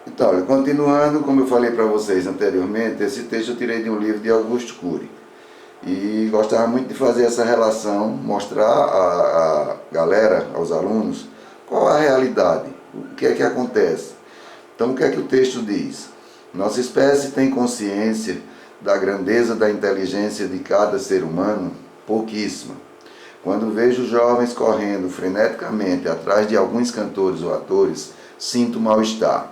Então, olha, continuando, como eu falei para vocês anteriormente, esse texto eu tirei de um livro de Augusto Cury. E gostava muito de fazer essa relação, mostrar à galera, aos alunos, qual a realidade, o que é que acontece. Então, o que é que o texto diz? Nossa espécie tem consciência da grandeza da inteligência de cada ser humano? Pouquíssima. Quando vejo jovens correndo freneticamente atrás de alguns cantores ou atores, sinto mal-estar.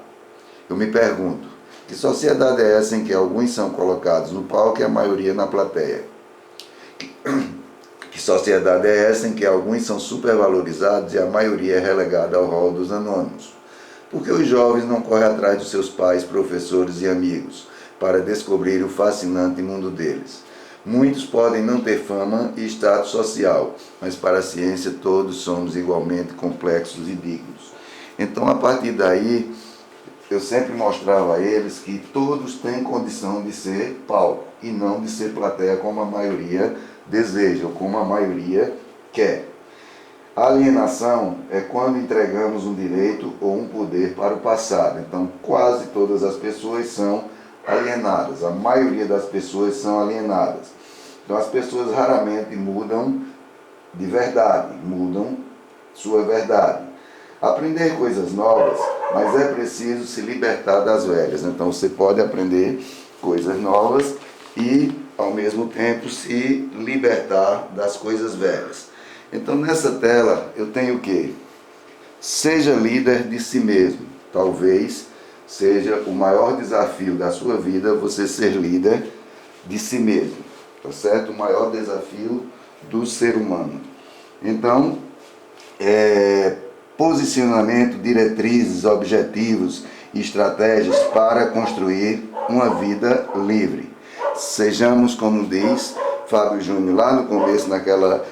Eu me pergunto, que sociedade é essa em que alguns são colocados no palco e a maioria na plateia? Que sociedade é essa em que alguns são supervalorizados e a maioria é relegada ao rol dos anônimos? Por que os jovens não correm atrás dos seus pais, professores e amigos para descobrir o fascinante mundo deles? Muitos podem não ter fama e status social, mas para a ciência todos somos igualmente complexos e dignos. Então, a partir daí, eu sempre mostrava a eles que todos têm condição de ser palco e não de ser plateia como a maioria deseja ou como a maioria quer. A alienação é quando entregamos um direito ou um poder para o passado. Então, quase todas as pessoas são alienadas, a maioria das pessoas são alienadas. Então, as pessoas raramente mudam de verdade, mudam sua verdade. Aprender coisas novas, mas é preciso se libertar das velhas. Então, você pode aprender coisas novas e, ao mesmo tempo, se libertar das coisas velhas. Então, nessa tela, eu tenho o quê? Seja líder de si mesmo. Talvez seja o maior desafio da sua vida você ser líder de si mesmo. Tá certo? O maior desafio do ser humano. Então, posicionamento, diretrizes, objetivos e estratégias para construir uma vida livre. Sejamos, como diz Fábio Júnior lá no começo, naquela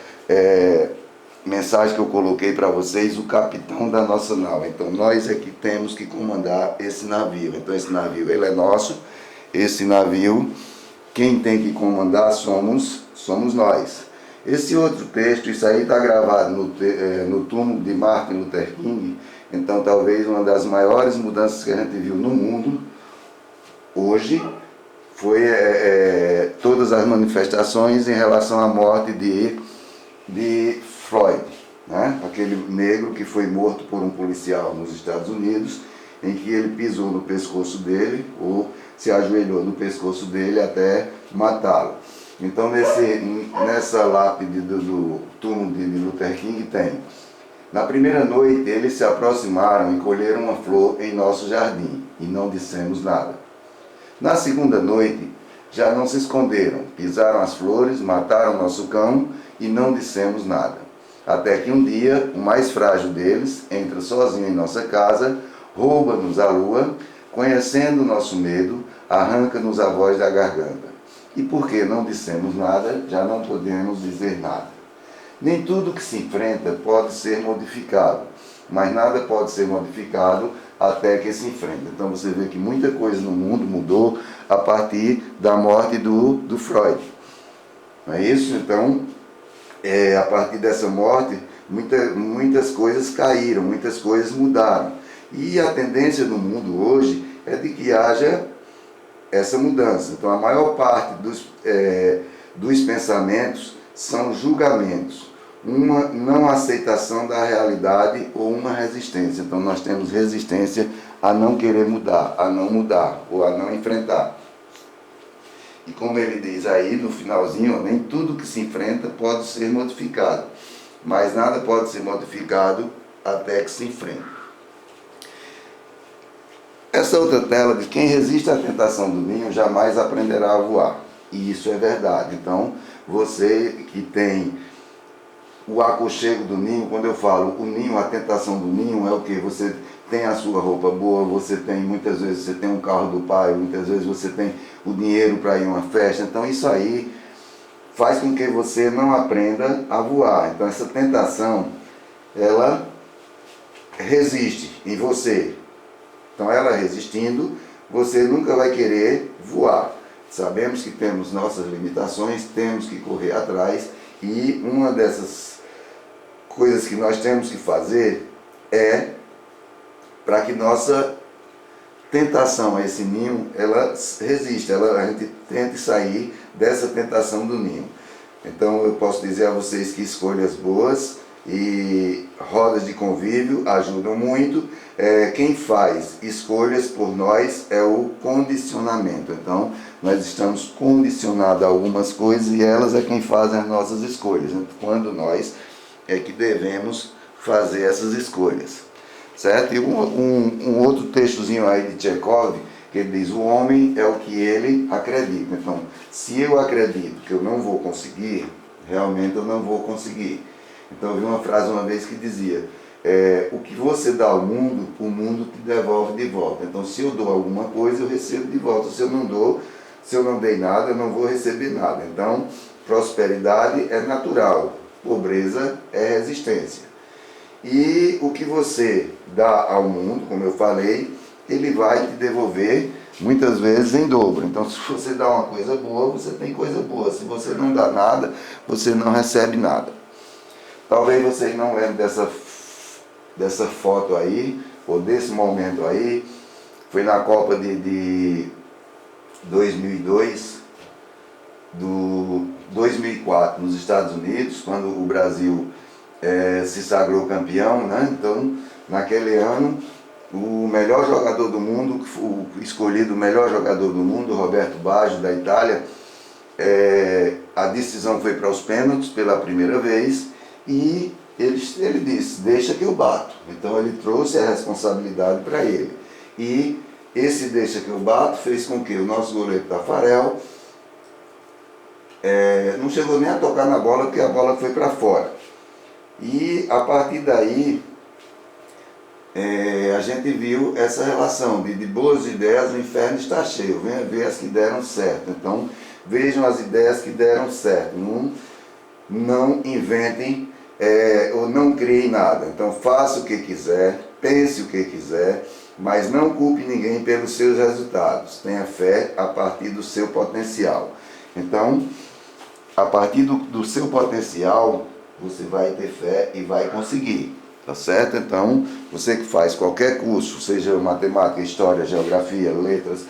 mensagem que eu coloquei para vocês, o capitão da nossa nau. Então nós é que temos que comandar esse navio. Então esse navio ele é nosso, esse navio quem tem que comandar somos nós. Esse outro texto, isso aí está gravado no túmulo de Martin Luther King. Então talvez uma das maiores mudanças que a gente viu no mundo hoje foi todas as manifestações em relação à morte de Floyd, né? Aquele negro que foi morto por um policial nos Estados Unidos, em que ele pisou no pescoço dele, ou se ajoelhou no pescoço dele até matá-lo. Então, nessa lápide do túmulo de Luther King tem: na primeira noite eles se aproximaram e colheram uma flor em nosso jardim, e não dissemos nada. Na segunda noite, já não se esconderam, pisaram as flores, mataram nosso cão e não dissemos nada. Até que um dia, o mais frágil deles entra sozinho em nossa casa, rouba-nos a lua, conhecendo o nosso medo, arranca-nos a voz da garganta. E porque não dissemos nada, já não podemos dizer nada. Nem tudo que se enfrenta pode ser modificado, mas nada pode ser modificado até que se enfrenta. Então você vê que muita coisa no mundo mudou a partir da morte do Freud. Não é isso? Então, a partir dessa morte, muitas coisas caíram, muitas coisas mudaram. E a tendência no mundo hoje é de que haja essa mudança. Então a maior parte dos pensamentos são julgamentos, uma não aceitação da realidade ou uma resistência. Então nós temos resistência a não querer mudar, a não mudar ou a não enfrentar. E como ele diz aí no finalzinho, nem tudo que se enfrenta pode ser modificado, mas nada pode ser modificado até que se enfrenta. Essa outra tela diz: quem resiste à tentação do ninho jamais aprenderá a voar. E isso é verdade. Então, você que tem o aconchego do ninho, quando eu falo o ninho, a tentação do ninho é o que? Você tem a sua roupa boa, você tem, muitas vezes você tem um carro do pai, muitas vezes você tem o dinheiro para ir a uma festa. Então isso aí faz com que você não aprenda a voar. Então essa tentação, ela resiste em você. Então ela resistindo, você nunca vai querer voar. Sabemos que temos nossas limitações, temos que correr atrás, e uma dessas coisas que nós temos que fazer é para que nossa tentação a esse ninho, ela resiste, a gente tenta sair dessa tentação do ninho. Então eu posso dizer a vocês que escolhas boas e rodas de convívio ajudam muito. Quem faz escolhas por nós é o condicionamento. Então nós estamos condicionados a algumas coisas e elas é quem fazem as nossas escolhas, quando nós é que devemos fazer essas escolhas, certo? E um outro textozinho aí de Chekhov, que ele diz: o homem é o que ele acredita. Então, se eu acredito que eu não vou conseguir, realmente eu não vou conseguir. Então, eu vi uma frase uma vez que dizia: o que você dá ao mundo, o mundo te devolve de volta. Então, se eu dou alguma coisa, eu recebo de volta. Se eu não dou, se eu não dei nada, eu não vou receber nada. Então, prosperidade é natural, pobreza é resistência. E o que você dá ao mundo, como eu falei, ele vai te devolver muitas vezes em dobro. Então, se você dá uma coisa boa, você tem coisa boa. Se você não dá nada, você não recebe nada. Talvez vocês não lembrem dessa foto aí, ou desse momento aí. Foi na Copa de 2002, do 2004, nos Estados Unidos, quando o Brasil se sagrou campeão, né? Então, naquele ano, o melhor jogador do mundo, o escolhido melhor jogador do mundo, Roberto Baggio, da Itália, a decisão foi para os pênaltis pela primeira vez e ele disse: deixa que eu bato. Então ele trouxe a responsabilidade para ele. E esse deixa que eu bato fez com que o nosso goleiro Tafarel não chegou nem a tocar na bola, porque a bola foi para fora. E a partir daí a gente viu essa relação de boas ideias, o inferno está cheio, venha ver as que deram certo. Então vejam as ideias que deram certo, não inventem ou não criem nada. Então faça o que quiser, pense o que quiser, mas não culpe ninguém pelos seus resultados. Tenha fé a partir do seu potencial. Então, a partir do seu potencial, você vai ter fé e vai conseguir, tá certo? Então, você que faz qualquer curso, seja matemática, história, geografia, letras,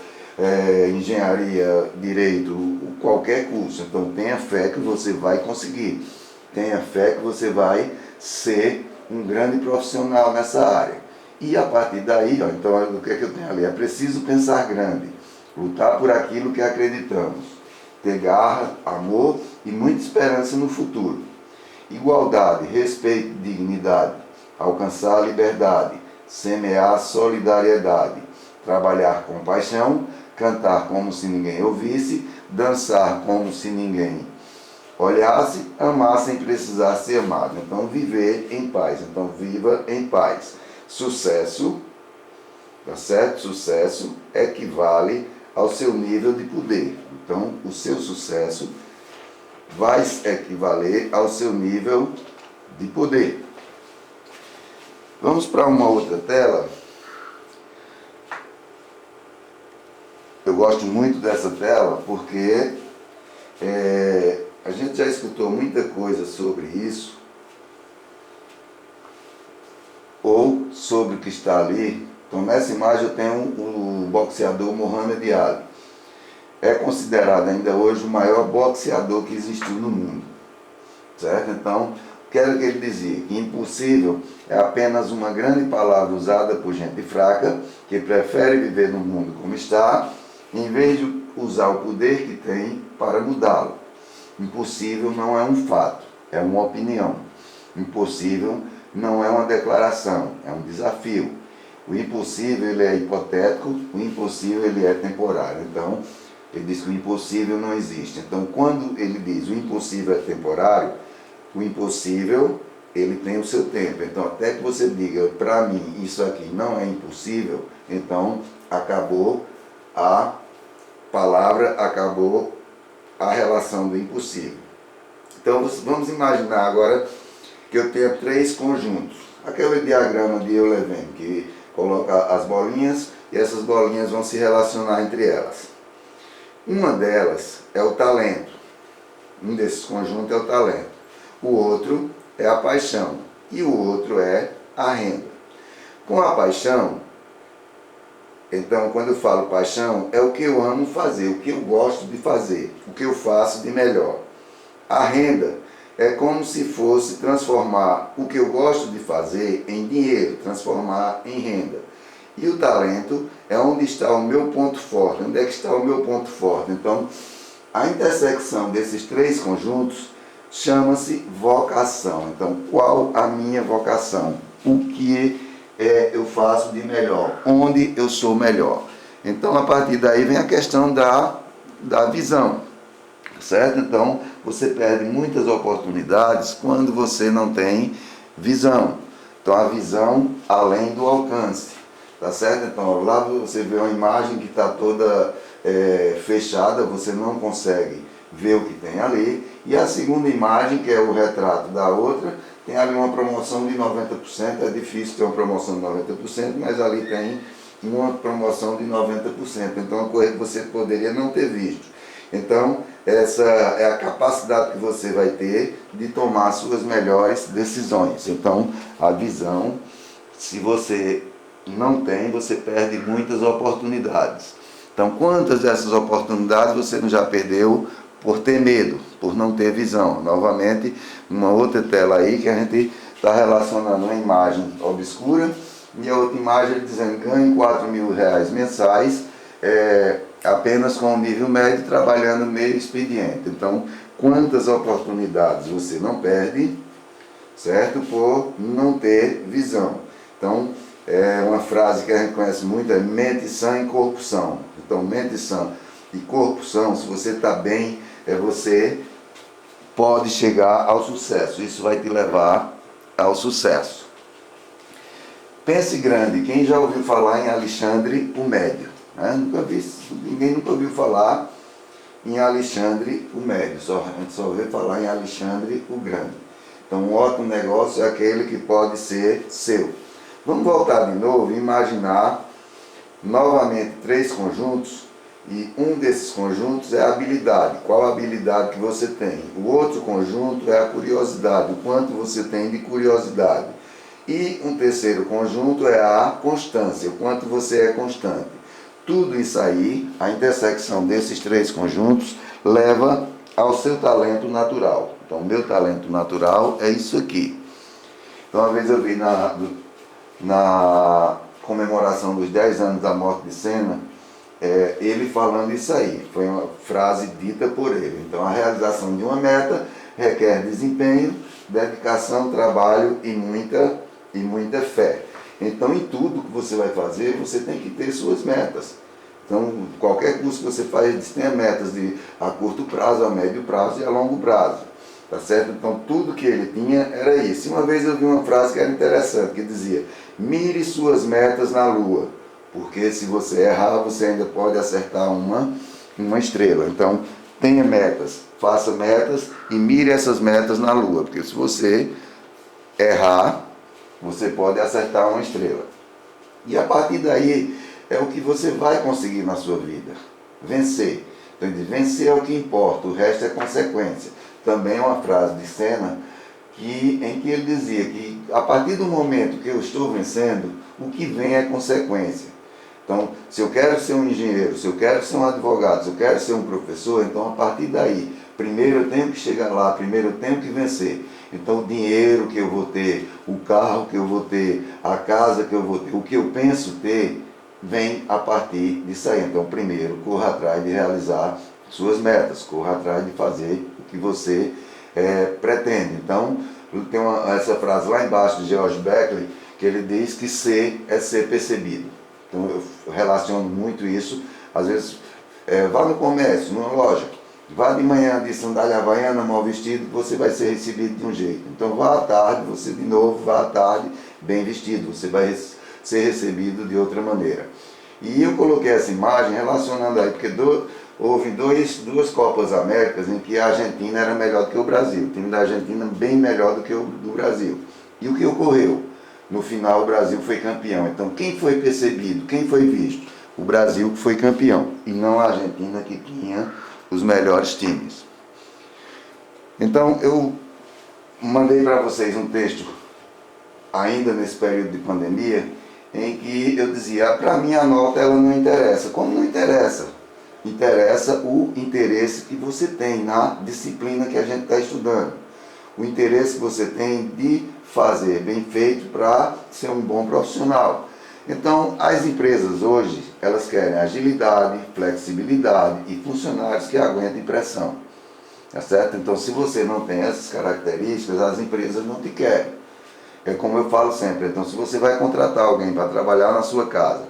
engenharia, direito, qualquer curso, então tenha fé que você vai conseguir. Tenha fé que você vai ser um grande profissional nessa área. E a partir daí, então o que é que eu tenho ali? É preciso pensar grande, lutar por aquilo que acreditamos, ter garra, amor e muita esperança no futuro. Igualdade, respeito e dignidade, alcançar a liberdade, semear solidariedade, trabalhar com paixão, cantar como se ninguém ouvisse, dançar como se ninguém olhasse, amar sem precisar ser amado. Então, viver em paz. Então, viva em paz. Sucesso, tá certo? Sucesso equivale ao seu nível de poder. Então, o seu sucesso vai equivaler ao seu nível de poder. Vamos para uma outra tela. Eu gosto muito dessa tela porque a gente já escutou muita coisa sobre isso, ou sobre o que está ali. Então, nessa imagem eu tenho o boxeador Muhammad Ali. É considerado ainda hoje o maior boxeador que existiu no mundo, certo? Então, o que era que ele dizia? Que impossível é apenas uma grande palavra usada por gente fraca, que prefere viver no mundo como está, em vez de usar o poder que tem para mudá-lo. Impossível não é um fato, é uma opinião. Impossível não é uma declaração, é um desafio. O impossível ele é hipotético, o impossível ele é temporário. Então, ele diz que o impossível não existe. Então, quando ele diz o impossível é temporário, o impossível ele tem o seu tempo. Então, até que você diga, para mim, isso aqui não é impossível, então acabou a palavra, acabou a relação do impossível. Então, vamos imaginar agora que eu tenho 3 conjuntos. Aquele diagrama de Euler, que coloca as bolinhas e essas bolinhas vão se relacionar entre elas. Uma delas é o talento. Um desses conjuntos é o talento. O outro é a paixão. E o outro é a renda. Com a paixão, Então, quando eu falo paixão, é o que eu amo fazer, o que eu gosto de fazer, o que eu faço de melhor. A renda é como se fosse transformar o que eu gosto de fazer em dinheiro, transformar em renda. E o talento é onde está o meu ponto forte. Onde é que está o meu ponto forte? Então, a intersecção desses três conjuntos chama-se vocação. Então, qual a minha vocação? O que eu faço de melhor? Onde eu sou melhor? Então, a partir daí vem a questão da visão, certo? Então, você perde muitas oportunidades quando você não tem visão. Então, a visão além do alcance, tá certo? Então, lá você vê uma imagem que está toda fechada, você não consegue ver o que tem ali. E a segunda imagem, que é o retrato da outra, tem ali uma promoção de 90%, é difícil ter uma promoção de 90%, mas ali tem uma promoção de 90%, então uma coisa que você poderia não ter visto. Então, essa é a capacidade que você vai ter de tomar suas melhores decisões. Então, a visão, se você não tem, você perde muitas oportunidades. Então, quantas dessas oportunidades você não já perdeu por ter medo, por não ter visão? Novamente, uma outra tela aí que a gente está relacionando uma imagem obscura e a outra imagem dizendo ganhe R$4.000 mensais, apenas com o nível médio, trabalhando meio expediente. Então, quantas oportunidades você não perde, certo? Por não ter visão. Então, uma frase que a gente conhece muito é mente sã e corpo são. Então, mente sã e corpo são, se você está bem, você pode chegar ao sucesso. Isso vai te levar ao sucesso. Pense grande. Quem já ouviu falar em Alexandre o Médio? Ninguém nunca ouviu falar em Alexandre o Médio. A gente só ouviu falar em Alexandre o Grande. Então, um ótimo negócio é aquele que pode ser seu. Vamos voltar de novo e imaginar novamente três conjuntos, e um desses conjuntos é a habilidade. Qual a habilidade que você tem? O outro conjunto é a curiosidade, o quanto você tem de curiosidade. E um terceiro conjunto é a constância, o quanto você é constante. Tudo isso aí, a intersecção desses três conjuntos, leva ao seu talento natural. Então, o meu talento natural é isso aqui. Então, uma vez eu vi na comemoração dos 10 anos da morte de Senna, ele falando isso aí. Foi uma frase dita por ele. Então, a realização de uma meta requer desempenho, dedicação, trabalho e muita fé. Então, em tudo que você vai fazer, você tem que ter suas metas. Então, qualquer curso que você faz, tenha metas a curto prazo, a médio prazo e a longo prazo. Tá certo? Então, tudo que ele tinha era isso. E uma vez eu vi uma frase que era interessante, que dizia: mire suas metas na lua, porque se você errar, você ainda pode acertar uma estrela. Então, tenha metas, faça metas e mire essas metas na lua, porque se você errar, você pode acertar uma estrela. E a partir daí é o que você vai conseguir na sua vida. Vencer. Então, vencer é o que importa, o resto é consequência. Também é uma frase de Senna em que ele dizia que a partir do momento que eu estou vencendo, o que vem é consequência. Então, se eu quero ser um engenheiro, se eu quero ser um advogado, se eu quero ser um professor, então a partir daí, primeiro eu tenho que chegar lá, primeiro eu tenho que vencer. Então, o dinheiro que eu vou ter, o carro que eu vou ter, a casa que eu vou ter, o que eu penso ter, vem a partir disso aí. Então, primeiro, corra atrás de realizar suas metas, corra atrás de fazer o que você pretende. Então, tem essa frase lá embaixo de George Beckley, que ele diz que ser é ser percebido. Então, eu relaciono muito isso. Às vezes, vá no comércio, numa loja, vá de manhã de sandália havaiana, mal vestido, você vai ser recebido de um jeito. Então, vá à tarde, você de novo, vá à tarde, bem vestido, você vai ser recebido de outra maneira. E eu coloquei essa imagem relacionando aí, porque houve duas Copas Américas em que a Argentina era melhor do que o Brasil. O time da Argentina bem melhor do que o do Brasil. E o que ocorreu? No final, o Brasil foi campeão. Então, quem foi percebido, quem foi visto? O Brasil que foi campeão, e não a Argentina, que tinha os melhores times. Então, eu mandei para vocês um texto, ainda nesse período de pandemia, em que eu dizia, para mim a nota ela não interessa. Como não interessa? Interessa o interesse que você tem na disciplina que a gente está estudando. O interesse que você tem de fazer bem feito para ser um bom profissional. Então, as empresas hoje, elas querem agilidade, flexibilidade e funcionários que aguentem pressão. Tá certo? Então, se você não tem essas características, as empresas não te querem. É como eu falo sempre, então se você vai contratar alguém para trabalhar na sua casa,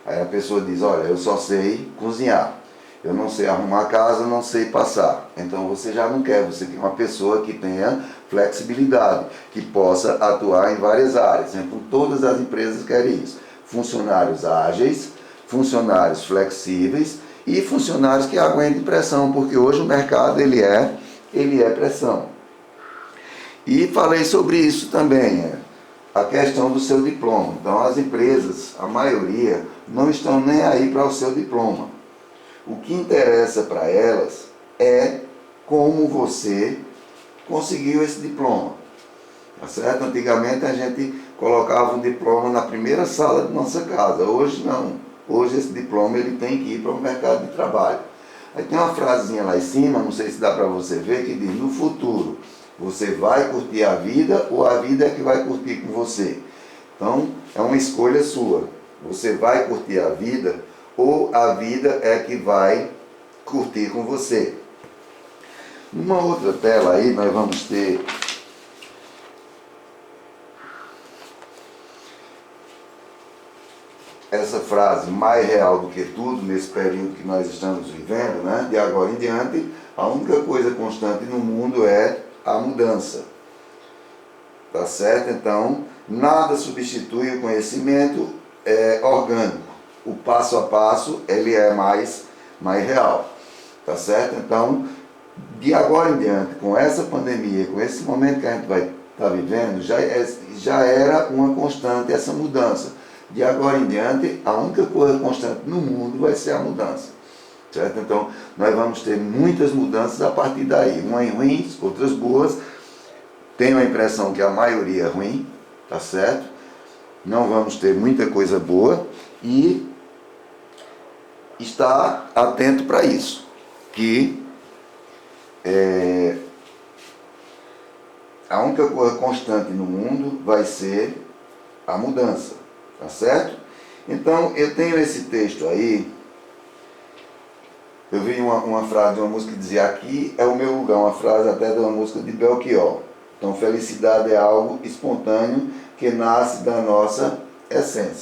aí a pessoa diz, olha, eu só sei cozinhar, eu não sei arrumar a casa, não sei passar. Então você já não quer, você quer uma pessoa que tenha flexibilidade, que possa atuar em várias áreas. Então todas as empresas querem isso. Funcionários ágeis, funcionários flexíveis e funcionários que aguentem pressão, porque hoje o mercado ele é pressão. E falei sobre isso também, a questão do seu diploma. Então as empresas, a maioria, não estão nem aí para o seu diploma. O que interessa para elas é como você conseguiu esse diploma. Tá certo? Antigamente a gente colocava um diploma na primeira sala de nossa casa. Hoje não. Hoje esse diploma ele tem que ir para o mercado de trabalho. Aí tem uma frasezinha lá em cima, não sei se dá para você ver, que diz, no futuro, você vai curtir a vida ou a vida é que vai curtir com você? Então, é uma escolha sua. Você vai curtir a vida ou a vida é que vai curtir com você? Numa outra tela aí, nós vamos ter essa frase, mais real do que tudo, nesse período que nós estamos vivendo, né? De agora em diante, a única coisa constante no mundo é a mudança. Tá certo? Então, nada substitui o conhecimento orgânico. O passo a passo, ele é mais real. Tá certo? Então, de agora em diante, com essa pandemia, com esse momento que a gente vai estar vivendo, já era uma constante essa mudança. De agora em diante, a única coisa constante no mundo vai ser a mudança. Certo? Então, nós vamos ter muitas mudanças a partir daí. Umas ruins, outras boas. Tenho a impressão que a maioria é ruim, tá certo? Não vamos ter muita coisa boa e estar atento para isso. Que a única coisa constante no mundo vai ser a mudança, tá certo? Então, eu tenho esse texto aí. Eu vi uma frase de uma música que dizia, aqui é o meu lugar, uma frase até de uma música de Belchior. Então, felicidade é algo espontâneo que nasce da nossa essência.